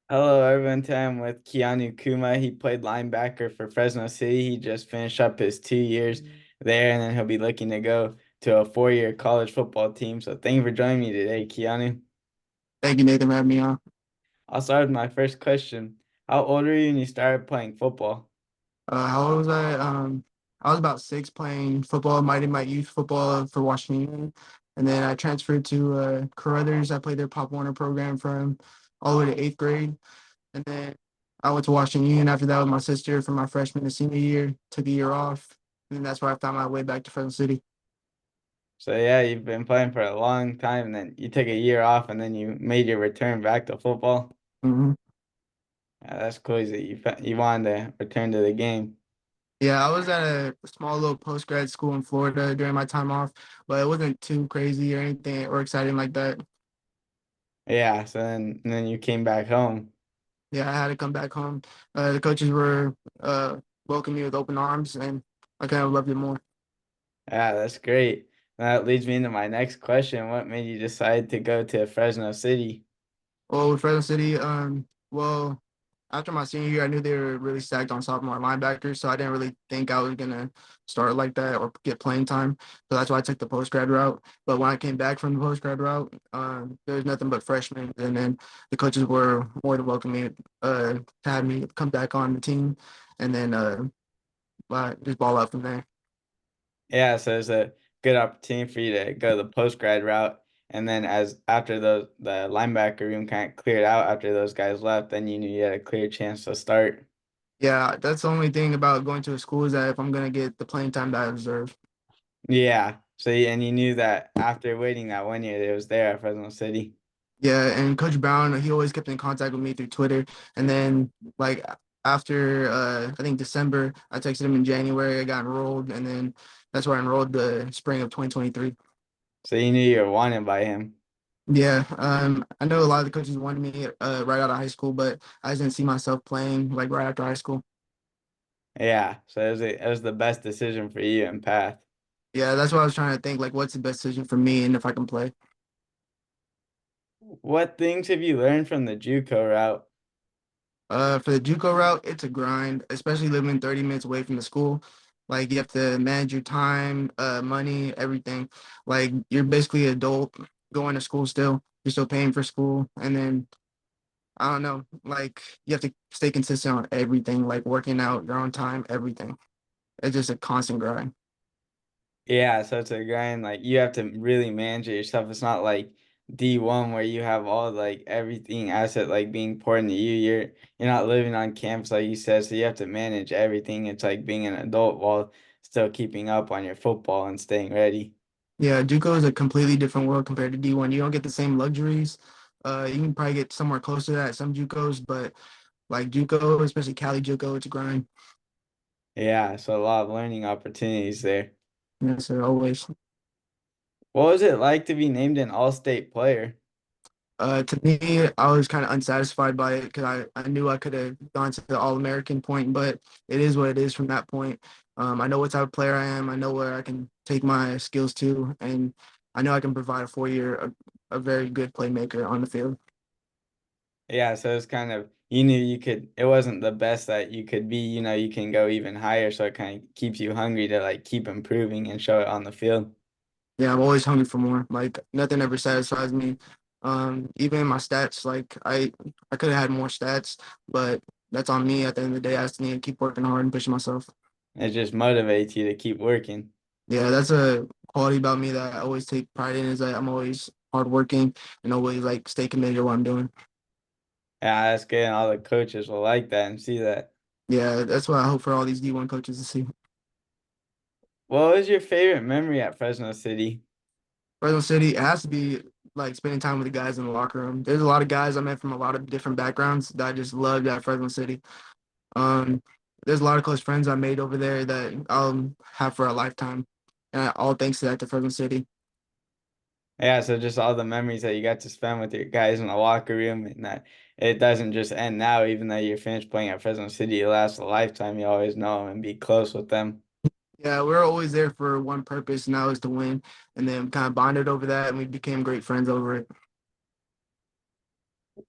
Hello, everyone. Today I'm with Keanu Kuma. He played linebacker for Fresno City. He just finished up his 2 years there, and then he'll be looking to go to a 4-year college football team. So thank you for joining me today, Keanu. Thank you, Nathan, for having me on. I'll start with my first question. How old were you when you started playing football? How old was I? I was about six playing football, my youth football for Washington Union. And then I transferred to Carruthers. I played their Pop Warner program from all the way to eighth grade. And then I went to Washington Union after that with my sister for my freshman and senior year, took a year off. And that's where I found my way back to Fresno City. So yeah, you've been playing for a long time, and then you took a year off, and then you made your return back to football. hmm Yeah, that's cool that you wanted to return to the game. Yeah, I was at a small little post grad school in Florida during my time off, but it wasn't too crazy or anything or exciting like that. Yeah, so then you came back home. Yeah, I had to come back home. The coaches were welcoming me with open arms, and I kind of loved it more. Yeah, that's great. That leads me into my next question. What made you decide to go to Fresno City? Well, with Fresno City, well, after my senior year, I knew they were really stacked on sophomore linebackers, so I didn't really think I was gonna start like that or get playing time. So that's why I took the post grad route. But when I came back from the post grad route, there was nothing but freshmen, and then the coaches were more than welcoming to have me come back on the team, and then just ball out from there. Yeah, so it's a good opportunity for you to go the post grad route. And then as after the linebacker room kind of cleared out after those guys left, then you knew you had a clear chance to start. Yeah, that's the only thing about going to a school is that if I'm gonna get the playing time that I deserve. Yeah. And you knew that after waiting that 1 year, it was there at Fresno City. Yeah, and Coach Brown, he always kept in contact with me through Twitter. And then like after I think December, I texted him in January, I got enrolled, and then that's where I enrolled the spring of 2023. So you knew you were wanted by him. Yeah, I know a lot of the coaches wanted me right out of high school, but I just didn't see myself playing like right after high school. Yeah. So it was the best decision for you and path. Yeah, that's what I was trying to think, like what's the best decision for me and if I can play. What things have you learned from the JUCO route? For the JUCO route, it's a grind, especially living 30 minutes away from the school. Like you have to manage your time, money, everything. Like you're basically an adult going to school still. You're still paying for school, and then I don't know. Like you have to stay consistent on everything, like working out, your own time, everything. It's just a constant grind. Yeah, so it's a grind. Like you have to really manage it yourself. It's not like D1 where you have all like everything asset like being poured into you. You're not living on campus like you said, so you have to manage everything. It's like being an adult while still keeping up on your football and staying ready. Yeah, JUCO is a completely different world compared to D1. You don't get the same luxuries. You can probably get somewhere close to that at some JUCOs, but like JUCO, especially Cali JUCO, it's a grind. Yeah, so a lot of learning opportunities there. Yes, sir, always. What was it like to be named an all-state player? To me, I was kind of unsatisfied by it because I knew I could have gone to the All-American point, but it is what it is from that point. I know what type of player I am. I know where I can take my skills to, and I know I can provide for a very good playmaker on the field. Yeah, so it's kind of you knew you could it wasn't the best that you could be, you can go even higher, so it kind of keeps you hungry to like keep improving and show it on the field. Yeah, I'm always hungry for more. Like nothing ever satisfies me. Even in my stats, like I could have had more stats, but that's on me. At the end of the day, I just need to keep working hard and pushing myself. It just motivates you to keep working. Yeah, that's a quality about me that I always take pride in is that I'm always hardworking and always like stay committed to what I'm doing. Yeah, that's good, and all the coaches will like that and see that. Yeah, that's what I hope for all these D1 coaches to see. What was your favorite memory at Fresno City? Fresno City, it has to be like spending time with the guys in the locker room. There's a lot of guys I met from a lot of different backgrounds that I just loved at Fresno City. Um, there's a lot of close friends I made over there that I'll have for a lifetime. And all thanks to that to Fresno City. Yeah, so just all the memories that you got to spend with your guys in the locker room, and that it doesn't just end now, even though you're finished playing at Fresno City, it lasts a lifetime. You always know them and be close with them. Yeah, we are always there for one purpose, and that was to win. And then kind of bonded over that, and we became great friends over it.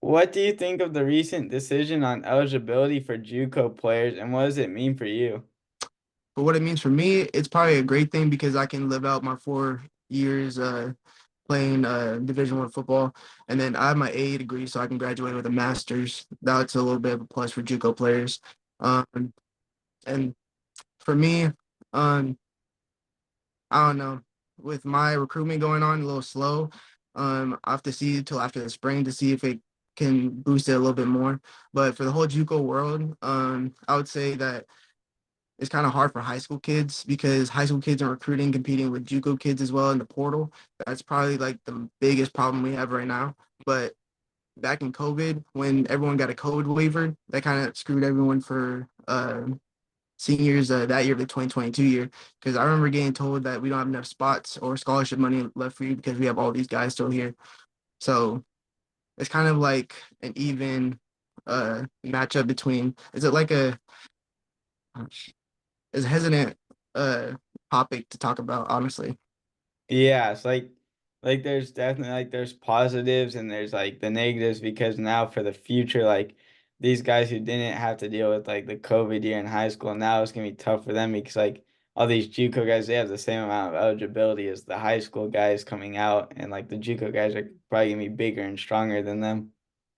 What do you think of the recent decision on eligibility for JUCO players, and what does it mean for you? But what it means for me, it's probably a great thing because I can live out my 4 years playing Division I football, and then I have my AA degree, so I can graduate with a master's. That's a little bit of a plus for JUCO players. Um, and for me, um, I don't know. With my recruitment going on a little slow, I have to see till after the spring to see if it can boost it a little bit more. But for the whole JUCO world, I would say that it's kind of hard for high school kids because high school kids are recruiting, competing with JUCO kids as well in the portal. That's probably like the biggest problem we have right now. But back in COVID, when everyone got a COVID waiver, that kind of screwed everyone for seniors that year, the 2022 year, because I remember getting told that we don't have enough spots or scholarship money left for you because we have all these guys still here. So it's kind of like an even matchup between, is it like a, is a hesitant uh topic to talk about, honestly. Yeah, it's like there's definitely like there's positives and there's like the negatives because now for the future, like these guys who didn't have to deal with like the COVID year in high school, now it's gonna be tough for them because like all these JUCO guys, they have the same amount of eligibility as the high school guys coming out, and like the JUCO guys are probably gonna be bigger and stronger than them.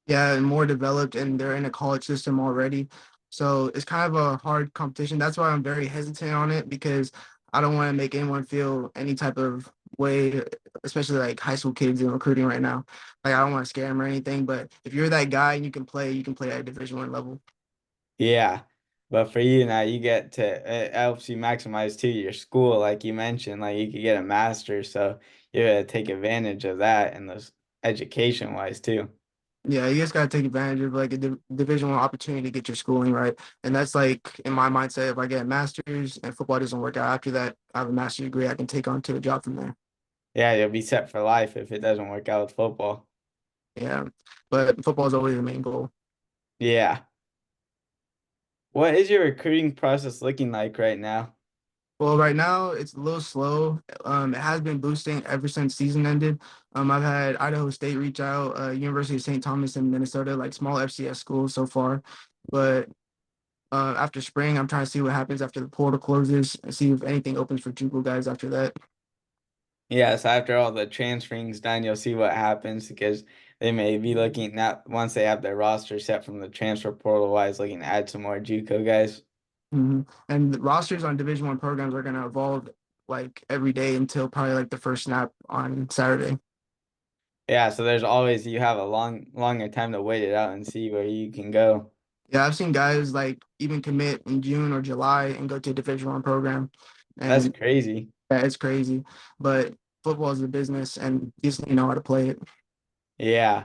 Yeah, and more developed, and they're in a college system already. So it's kind of a hard competition. That's why I'm very hesitant on it because I don't want to make anyone feel any type of way, especially like high school kids in recruiting right now. Like I don't want to scare them or anything, but if you're that guy and you can play at Division I level. Yeah. But for you now, you get to it helps you maximize too your school, like you mentioned, like you could get a master's, so you gotta take advantage of that and those education wise too. Yeah, you just gotta take advantage of like a Division I opportunity to get your schooling right, and that's like in my mindset. If I get a master's and football doesn't work out after that, I have a master's degree. I can take on to a job from there. Yeah, you'll be set for life if it doesn't work out with football. Yeah, but football is always the main goal. Yeah. What is your recruiting process looking like right now? Well, right now it's a little slow. It has been boosting ever since season ended. I've had Idaho State reach out, University of St. Thomas in Minnesota, like small FCS schools so far. But after spring, I'm trying to see what happens after the portal closes and see if anything opens for JUCO guys after that. Yes, after all the transferring's done, you'll see what happens because they may be looking at once they have their roster set from the transfer portal wise, looking to add some more JUCO guys. And the rosters on Division I programs are going to evolve like every day until probably like the first snap on Saturday. Yeah, so there's always you have a longer time to wait it out and see where you can go. Yeah, I've seen guys like even commit in June or July and go to a Division I program, That's and crazy. yeah, it's crazy. But football is a business, and you just need to know how to play it. Yeah.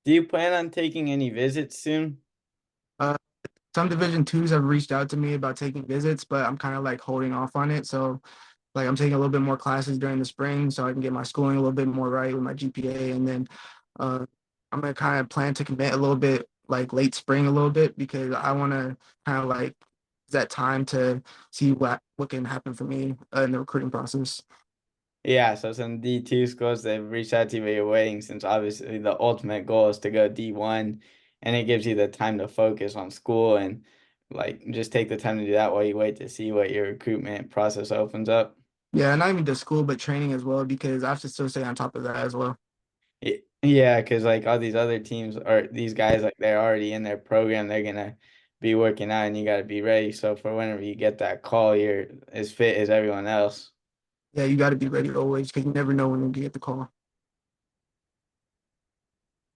Do you plan on taking any visits soon? Uh, some Division IIs have reached out to me about taking visits, but I'm kind of like holding off on it. So like I'm taking a little bit more classes during the spring so I can get my schooling a little bit more right with my GPA. And then uh, I'm gonna kind of plan to commit a little bit like late spring a little bit because I want to kind of like that time to see what can happen for me in the recruiting process. Yeah, so some D2 schools they've reached out to you, but you're waiting since obviously the ultimate goal is to go D1, and it gives you the time to focus on school and like just take the time to do that while you wait to see what your recruitment process opens up. Yeah, not even just school, but training as well because I have to still stay on top of that as well. Yeah, because like all these other teams or these guys, like they're already in their program, they're gonna be working out, and you got to be ready. So for whenever you get that call, you're as fit as everyone else. Yeah, you got to be ready always because you never know when you get the call.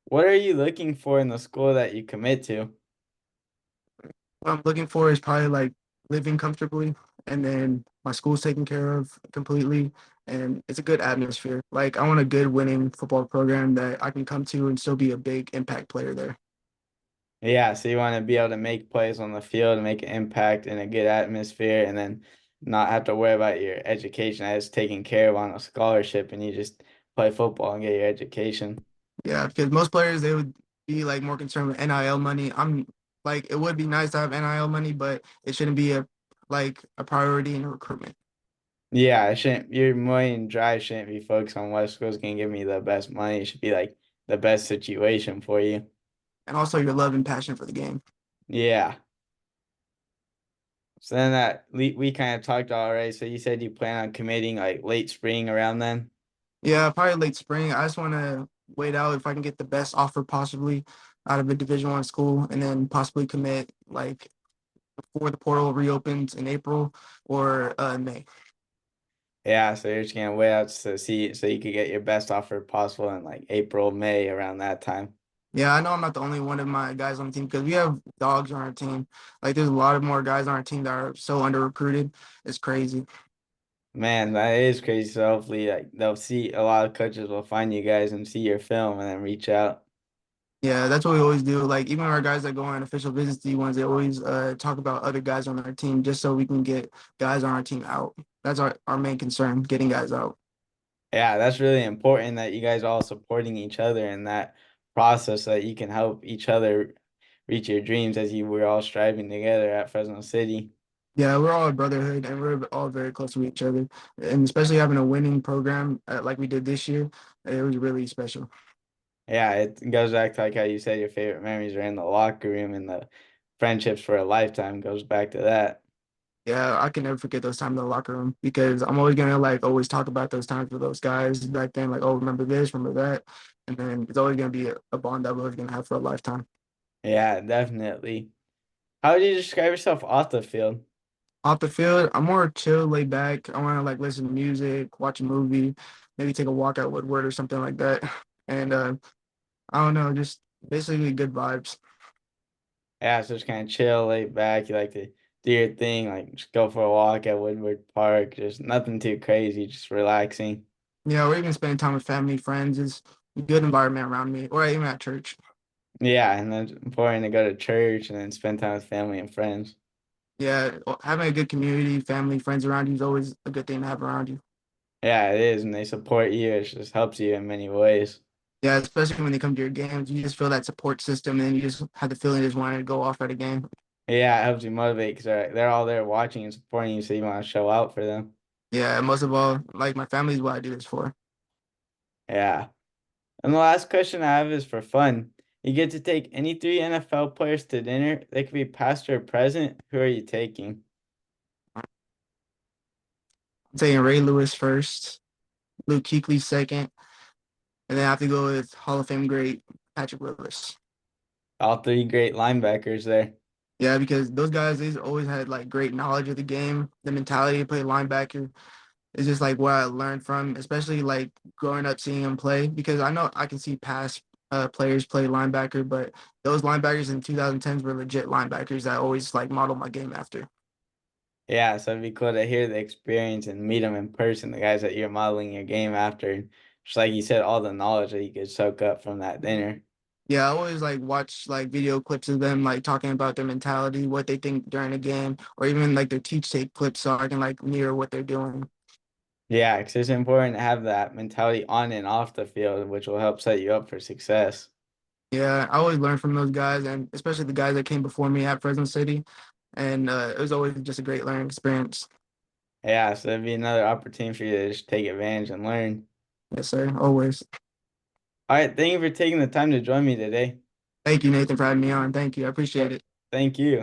What are you looking for in the school that you commit to? What I'm looking for is probably like living comfortably and then my school's taken care of completely and it's a good atmosphere. Like I want a good winning football program that I can come to and still be a big impact player there. Yeah, so you want to be able to make plays on the field and make an impact in a good atmosphere, and then not have to worry about your education as taken care of on a scholarship, and you just play football and get your education. Yeah, because most players they would be like more concerned with NIL money. I'm like it would be nice to have NIL money, but it shouldn't be a like a priority in recruitment. Yeah, it shouldn't your money and drive shouldn't be focused on what school's gonna give me the best money. It should be like the best situation for you. and also your love and passion for the game. Yeah. So then that we kind of talked already. So you said you plan on committing like late spring around then? Yeah, probably late spring. I just want to wait out if I can get the best offer possibly out of a Division 1 school, and then possibly commit like before the portal reopens in April or May. Yeah, so you're just gonna wait out to see so you could get your best offer possible in like April, May around that time. Yeah, I know I'm not the only one of my guys on the team because we have dogs on our team. Like, there's a lot of more guys on our team that are so under recruited. It's crazy. Man, that is crazy. So hopefully like they'll see a lot of coaches will find you guys and see your film and then reach out. Yeah, that's what we always do. Like, even our guys that go on official visits to ones, they always talk about other guys on our team just so we can get guys on our team out. That's our main concern, getting guys out. Yeah, that's really important that you guys all supporting each other in that process so that you can help each other reach your dreams as you were all striving together at Fresno City. Yeah, we're all a brotherhood and we're all very close to each other. And especially having a winning program like we did this year, it was really special. Yeah, it goes back to like how you said your favorite memories are in the locker room and the friendships for a lifetime goes back to that. Yeah, I can never forget those times in the locker room because I'm always gonna like always talk about those times with those guys back then, like, oh, remember this, remember that. And then it's always gonna be a bond that we're always gonna have for a lifetime. Yeah, definitely. How would you describe yourself off the field? Off the field, I'm more chill, laid back. I wanna like listen to music, watch a movie, maybe take a walk at Woodward or something like that. And I don't know, just basically good vibes. Yeah, so just kind of chill, laid back. You like to do your thing, like just go for a walk at Woodward Park. Just nothing too crazy, just relaxing. Yeah, or even spending time with family, friends is a good environment around me, or even at church. Yeah, and then it's important to go to church and then spend time with family and friends. Yeah, having a good community, family, friends around you is always a good thing to have around you. Yeah, it is, and they support you. It just helps you in many ways. Yeah, especially when they come to your games, you just feel that support system, and then you just have the feeling you just wanted to go off at a game. Yeah, it helps you motivate because they're all there watching and supporting you, so you want to show out for them. Yeah, and most of all, like my family is what I do this for. Yeah. And the last question I have is for fun. You get to take any three NFL players to dinner. They could be past or present. Who are you taking? I'm taking Ray Lewis first, Luke Kuechly second, and then I have to go with Hall of Fame great Patrick Willis. All three great linebackers there. Yeah, because those guys, they always had like great knowledge of the game, the mentality to play linebacker. It's just like what I learned from, especially like growing up seeing him play. Because I know I can see past players play linebacker, but those linebackers in 2010s were legit linebackers that I always like model my game after. Yeah, so it'd be cool to hear the experience and meet them in person, the guys that you're modeling your game after. Just like you said, all the knowledge that you could soak up from that dinner. Yeah, I always like watch like video clips of them like talking about their mentality, what they think during a game, or even like their teach tape clips so I can like mirror what they're doing. Yeah, because it's important to have that mentality on and off the field, which will help set you up for success. Yeah, I always learn from those guys, and especially the guys that came before me at Fresno City. And it was always just a great learning experience. Yeah, so it'd be another opportunity for you to just take advantage and learn. Yes, sir. Always. All right, thank you for taking the time to join me today. Thank you, Nathan, for having me on. Thank you. I appreciate Yep. it. Thank you.